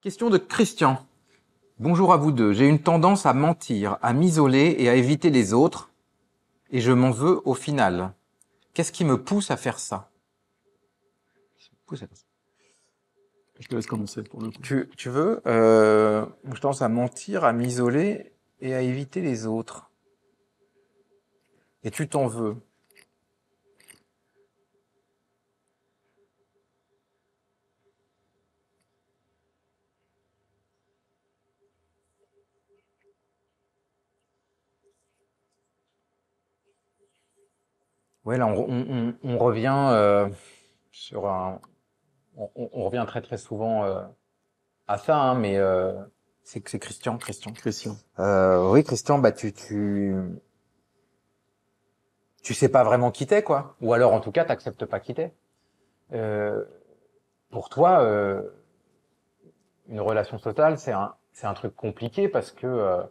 Question de Christian. Bonjour à vous deux. J'ai une tendance à mentir, à m'isoler et à éviter les autres, et je m'en veux au final. Qu'est-ce qui me pousse à faire ça? Je te laisse commencer pour le coup. Tu veux J'ai tendance à mentir, à m'isoler et à éviter les autres. Et tu t'en veux. Ouais, là, on revient sur un... on revient très très souvent à ça, hein, mais c'est Christian. Christian. Oui, Christian, bah tu sais pas vraiment qui t'es, quoi. Ou alors, en tout cas, t'acceptes pas qui t'es. Euh, pour toi, une relation totale, c'est un truc compliqué parce que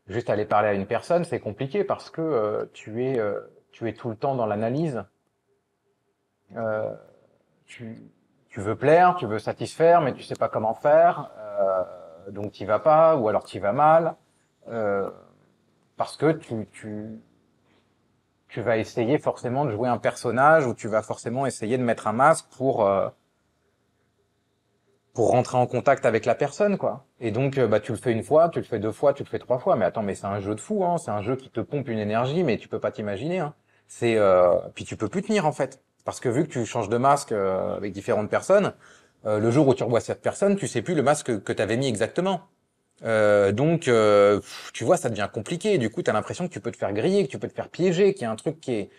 juste aller parler à une personne, c'est compliqué parce que tu es tout le temps dans l'analyse. Euh, tu, tu veux plaire, tu veux satisfaire, mais tu sais pas comment faire. Donc t'y vas pas, ou alors t'y vas mal, euh, parce que tu vas essayer forcément de jouer un personnage ou tu vas forcément essayer de mettre un masque pour rentrer en contact avec la personne, quoi. Et donc, bah, tu le fais une fois, tu le fais deux fois, tu le fais trois fois. Mais attends, mais c'est un jeu de fou, hein. C'est un jeu qui te pompe une énergie, mais tu peux pas t'imaginer, hein. Puis tu peux plus tenir, en fait. Parce que vu que tu changes de masque avec différentes personnes, le jour où tu revois cette personne, tu sais plus le masque que tu avais mis exactement. Tu vois, ça devient compliqué. Du coup, tu as l'impression que tu peux te faire griller, que tu peux te faire piéger, qu'il y a un truc qui est...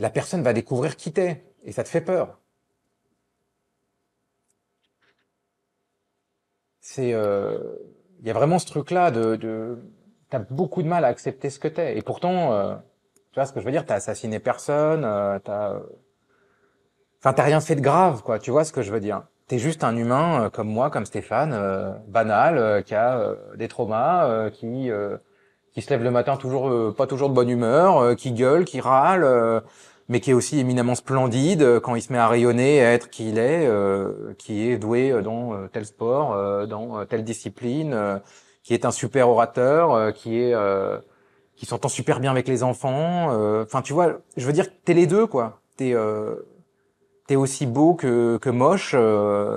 La personne va découvrir qui t'es, et ça te fait peur. C'est, il y a vraiment ce truc-là t'as beaucoup de mal à accepter ce que t'es. Et pourtant, tu vois ce que je veux dire, t'as assassiné personne, enfin, t'as rien fait de grave, quoi. Tu vois ce que je veux dire. T'es juste un humain comme moi, comme Stéphane, banal, qui a des traumas, qui se lève le matin toujours, pas toujours de bonne humeur, qui gueule, qui râle, mais qui est aussi éminemment splendide quand il se met à rayonner et à être qui il est, qui est doué dans tel sport, dans telle discipline, qui est un super orateur, qui s'entend super bien avec les enfants. Enfin, tu vois, je veux dire, t'es les deux, quoi. T'es aussi beau que moche,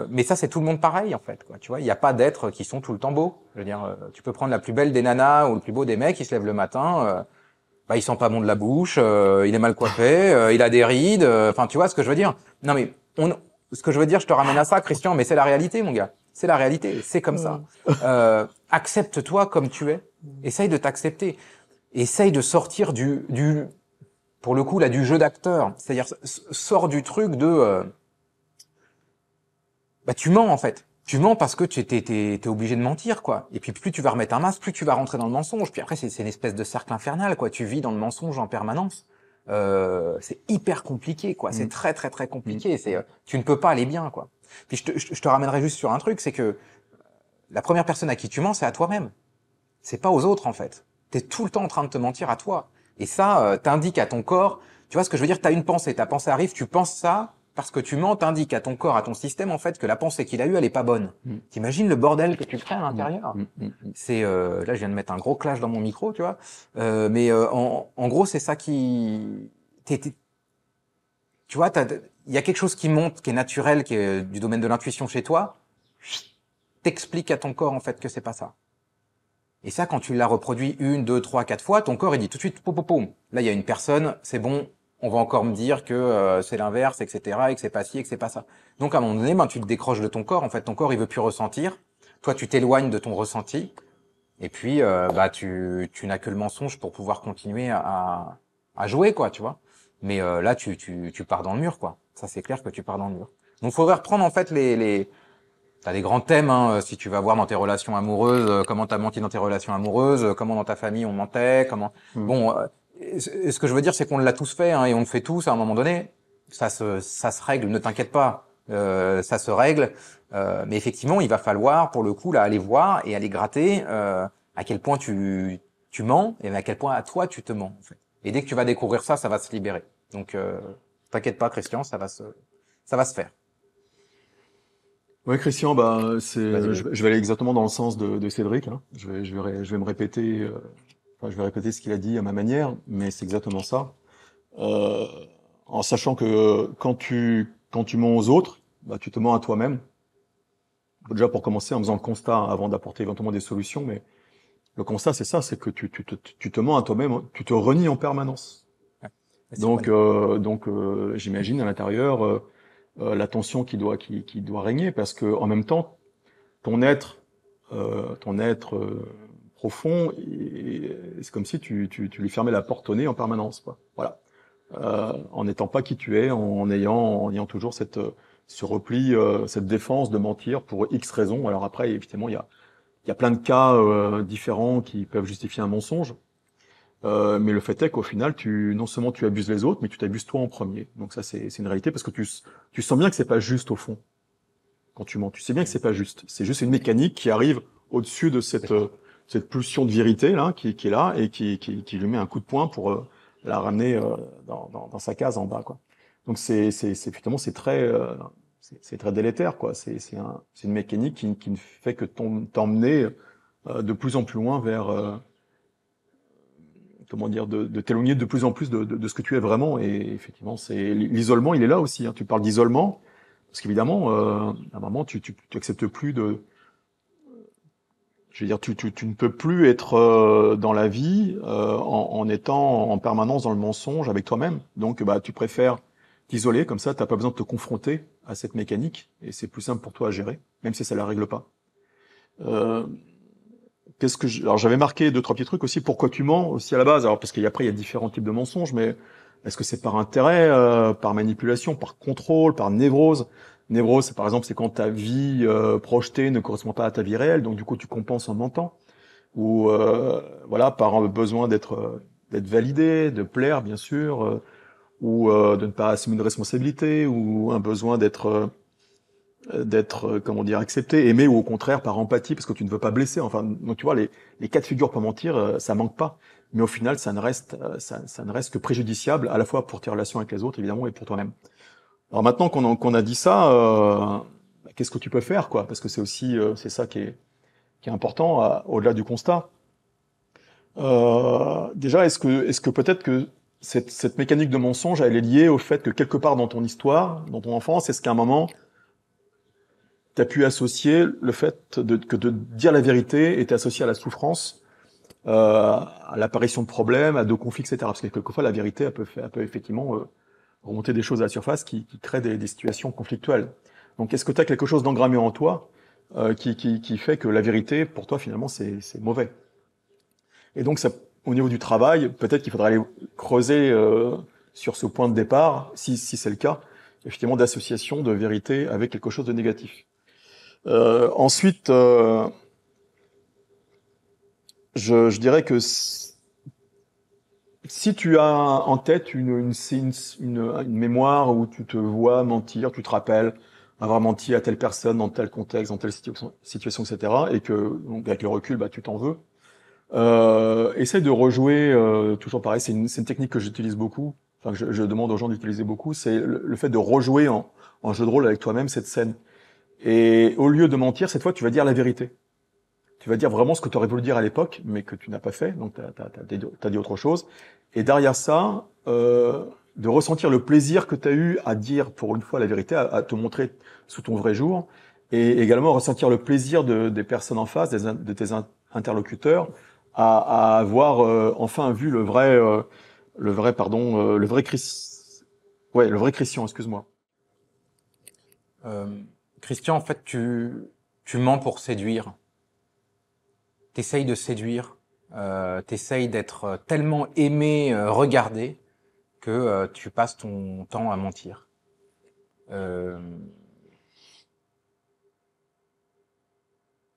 mais ça c'est tout le monde pareil en fait, quoi. Tu vois, il n'y a pas d'êtres qui sont tout le temps beaux. Je veux dire, tu peux prendre la plus belle des nanas ou le plus beau des mecs, il se lève le matin, bah il sent pas bon de la bouche, il est mal coiffé, il a des rides. Enfin, tu vois ce que je veux dire. Non mais ce que je veux dire, je te ramène à ça, Christian, mais c'est la réalité, mon gars. C'est la réalité, c'est comme ça. Accepte-toi comme tu es. Essaye de t'accepter. Essaye de sortir du pour le coup là du jeu d'acteur, c'est-à-dire sors du truc de bah tu mens en fait. Tu mens parce que t'es obligé de mentir, quoi. Et puis plus tu vas remettre un masque, plus tu vas rentrer dans le mensonge. Puis après c'est une espèce de cercle infernal, quoi. Tu vis dans le mensonge en permanence. C'est hyper compliqué, quoi. C'est Mm. très très très Mm. compliqué. Tu ne peux pas aller bien, quoi. Puis je te ramènerai juste sur un truc, c'est que la première personne à qui tu mens, c'est à toi-même. C'est pas aux autres en fait. T'es tout le temps en train de te mentir à toi. Et ça, t'indique à ton corps. Tu vois ce que je veux dire? T'as une pensée, ta pensée arrive, tu penses ça parce que tu mens, t'indiques à ton corps, à ton système en fait que la pensée qu'il a eue, elle est pas bonne. Mm. T'imagines le bordel que tu crées à Mm. l'intérieur? Mm. Mm. C'est là, je viens de mettre un gros clash dans mon micro, tu vois. En gros, c'est ça qui. Tu vois, il y a quelque chose qui monte, qui est naturel, qui est du domaine de l'intuition chez toi. T'expliques à ton corps en fait que c'est pas ça. Et ça, quand tu l'as reproduit une, deux, trois, quatre fois, ton corps il dit tout de suite, poum, poum, poum. Là, il y a une personne, c'est bon, on va encore me dire que c'est l'inverse, etc., et que c'est pas ci, et que c'est pas ça. Donc à un moment donné, ben, tu te décroches de ton corps. En fait, ton corps il veut plus ressentir. Toi, tu t'éloignes de ton ressenti. Et puis, bah, tu n'as que le mensonge pour pouvoir continuer à jouer, quoi, tu vois. Mais là, tu pars dans le mur, quoi. Ça, c'est clair que tu pars dans le mur. Donc, il faudrait reprendre en fait t'as des grands thèmes, hein, si tu vas voir dans tes relations amoureuses, comment t'as menti dans tes relations amoureuses, comment dans ta famille on mentait, comment. Mm. Bon, ce que je veux dire, c'est qu'on l'a tous fait, hein, et on le fait tous à un moment donné. Ça se règle. Ne t'inquiète pas, ça se règle. Mais effectivement, il va falloir, pour le coup, là, aller voir et aller gratter à quel point tu mens et à quel point à toi tu te mens. En fait. Et dès que tu vas découvrir ça, ça va se libérer. Donc, t'inquiète pas, Christian, ça va se faire. Ouais, Christian, bah, Vas-y, vas-y. je vais aller exactement dans le sens de Cédric, hein. Je vais me répéter, enfin, je vais répéter ce qu'il a dit à ma manière, mais c'est exactement ça. Euh, En sachant que quand tu mens aux autres, bah, tu te mens à toi-même. Déjà pour commencer en faisant le constat avant d'apporter éventuellement des solutions, mais le constat c'est ça, c'est que tu te mens à toi-même, tu te renies en permanence. Ouais. C'est quoi? J'imagine à l'intérieur la tension qui doit régner parce que en même temps ton être profond, c'est comme si tu lui fermais la porte au nez en permanence, quoi. Voilà. En n'étant pas qui tu es, en ayant toujours ce repli, cette défense de mentir pour X raisons. Alors après, évidemment, il y a plein de cas différents qui peuvent justifier un mensonge. Mais le fait est qu'au final, non seulement tu abuses les autres, mais tu t'abuses toi en premier. Donc ça, c'est une réalité parce que tu sens bien que c'est pas juste au fond quand tu mens. Tu sais bien que c'est pas juste. C'est juste une mécanique qui arrive au-dessus de C'est ça. cette pulsion de vérité là, qui est là et qui lui met un coup de poing pour la ramener dans sa case en bas, quoi. Donc effectivement c'est très c'est très délétère, quoi. C'est une mécanique qui ne fait que t'emmener de plus en plus loin vers comment dire de t'éloigner de plus en plus de ce que tu es vraiment. Et effectivement, c'est l'isolement, il est là aussi, hein. Tu parles d'isolement parce qu'évidemment, à un moment, tu acceptes plus de, je veux dire, tu ne peux plus être dans la vie en étant en permanence dans le mensonge avec toi-même. Donc, bah, tu préfères t'isoler, comme ça, t'as pas besoin de te confronter à cette mécanique, et c'est plus simple pour toi à gérer, même si ça la règle pas. Euh, alors j'avais marqué deux, trois petits trucs aussi. Pourquoi tu mens aussi à la base? Alors parce qu'après il y a différents types de mensonges, mais est-ce que c'est par intérêt, par manipulation, par contrôle, par névrose? Névrose, c'est par exemple c'est quand ta vie projetée ne correspond pas à ta vie réelle, donc du coup tu compenses en mentant. Ou voilà, par un besoin d'être validé, de plaire bien sûr, ou de ne pas assumer une responsabilité, ou un besoin d'être comment dire accepté, aimé, ou au contraire par empathie parce que tu ne veux pas blesser. Enfin, donc tu vois les cas de figure pour mentir, ça manque pas. Mais au final, ça ne reste que préjudiciable à la fois pour tes relations avec les autres évidemment et pour toi-même. Alors maintenant qu'on a dit ça, bah, qu'est-ce que tu peux faire, quoi? Parce que c'est aussi c'est ça qui est important au-delà du constat. Déjà, est-ce que peut-être que cette mécanique de mensonge, elle est liée au fait que quelque part dans ton histoire, dans ton enfance, est-ce qu'à un moment tu as pu associer le fait que de dire la vérité était associé à la souffrance, à l'apparition de problèmes, à de conflits, etc. Parce que quelquefois, la vérité, elle peut effectivement remonter des choses à la surface qui créent des situations conflictuelles. Donc, est-ce que tu as quelque chose d'engrammé en toi qui fait que la vérité, pour toi, finalement, c'est mauvais? Et donc, ça, au niveau du travail, peut-être qu'il faudra aller creuser sur ce point de départ, si c'est le cas, effectivement, d'association de vérité avec quelque chose de négatif. Ensuite, je dirais que si tu as en tête une mémoire où tu te vois mentir, tu te rappelles avoir menti à telle personne dans tel contexte, dans telle situation, etc., et que donc avec le recul, bah, tu t'en veux. Essaye de rejouer, toujours pareil, c'est une technique que j'utilise beaucoup, enfin que je demande aux gens d'utiliser beaucoup, c'est le fait de rejouer en jeu de rôle avec toi-même cette scène. Et au lieu de mentir, cette fois, tu vas dire la vérité. Tu vas dire vraiment ce que tu aurais voulu dire à l'époque, mais que tu n'as pas fait, donc t'as dit autre chose. Et derrière ça, de ressentir le plaisir que tu as eu à dire pour une fois la vérité, à te montrer sous ton vrai jour, et également ressentir le plaisir des personnes en face, de tes interlocuteurs, à avoir enfin vu le vrai ouais, le vrai Christian, excuse-moi. Euh, Christian, en fait, tu mens pour séduire. T'essayes de séduire. T'essayes d'être tellement aimé, regardé, que tu passes ton temps à mentir. Euh,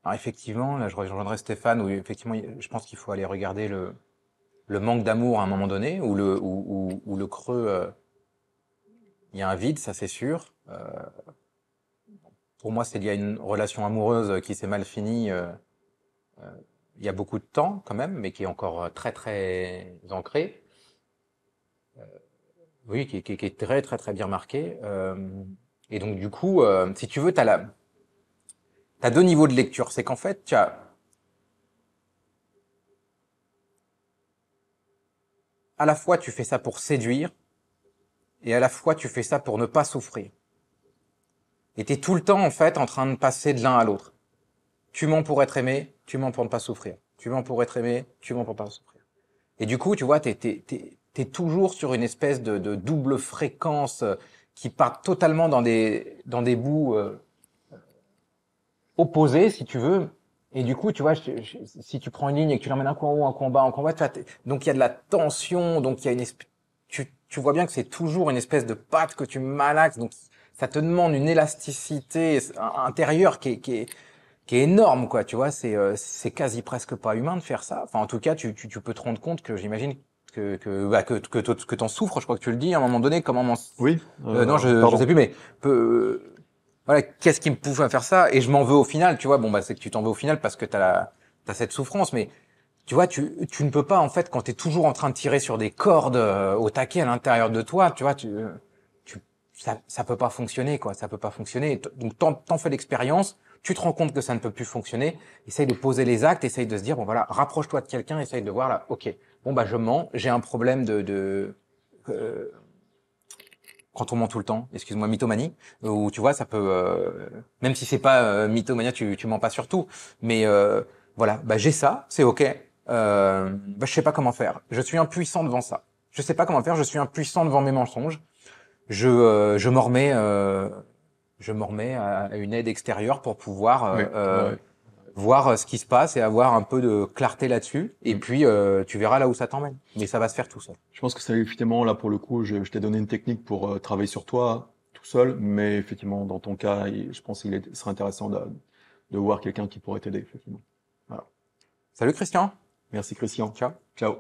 alors effectivement, là, je rejoindrai Stéphane, où effectivement, je pense qu'il faut aller regarder le manque d'amour à un moment donné, ou le creux, il y a un vide, ça c'est sûr. Pour moi, c'est lié à une relation amoureuse qui s'est mal finie il y a beaucoup de temps quand même, mais qui est encore très très ancrée. Oui, qui est très très très bien marquée. Et donc du coup, si tu veux, t'as la, t'as deux niveaux de lecture. C'est qu'en fait, à la fois, tu fais ça pour séduire et à la fois, tu fais ça pour ne pas souffrir. Et t'es tout le temps, en fait, en train de passer de l'un à l'autre. Tu mens pour être aimé, tu mens pour ne pas souffrir. Tu mens pour être aimé, tu mens pour ne pas souffrir. Et du coup, tu vois, t'es toujours sur une espèce de double fréquence qui part totalement dans des bouts opposés, si tu veux. Et du coup, tu vois, si tu prends une ligne et que tu l'emmènes un coin en haut, un coin en bas, un coin en bas, tu vois, donc il y a de la tension, donc il y a tu vois bien que c'est toujours une espèce de patte que tu malaxes, donc ça te demande une élasticité intérieure qui est énorme, quoi. Tu vois, c'est quasi presque pas humain de faire ça. Enfin, en tout cas, tu peux te rendre compte que j'imagine que t'en souffres. Je crois que tu le dis à un moment donné. Oui, Non, je pardon. sais plus, mais voilà, qu'est-ce qui me pousse à faire ça? Et je m'en veux au final. Tu vois, bon bah c'est que tu t'en veux au final parce que t'as cette souffrance, mais tu vois, tu ne peux pas en fait quand t'es toujours en train de tirer sur des cordes au taquet à l'intérieur de toi. Tu vois, tu ça peut pas fonctionner, quoi. Ça peut pas fonctionner. Donc t'en fais l'expérience. Tu te rends compte que ça ne peut plus fonctionner, essaye de poser les actes, essaye de se dire, bon voilà, rapproche-toi de quelqu'un, essaye de voir là, ok, bon bah je mens, j'ai un problème euh, quand on ment tout le temps, excuse-moi, mythomanie, où tu vois, ça peut, même si c'est pas mythomania, tu mens pas sur tout, mais voilà, bah j'ai ça, c'est ok, bah je sais pas comment faire, je suis impuissant devant ça, je sais pas comment faire, je suis impuissant devant mes mensonges, je m'en remets à une aide extérieure pour pouvoir Oui, ouais. voir ce qui se passe et avoir un peu de clarté là-dessus. Et Mm. puis, tu verras là où ça t'emmène. Mais ça va se faire tout seul. Je pense que c'est effectivement là pour le coup, je t'ai donné une technique pour travailler sur toi tout seul, mais effectivement dans ton cas, je pense serait intéressant de voir quelqu'un qui pourrait t'aider effectivement. Voilà. Salut Christian. Merci Christian. Ciao. Ciao.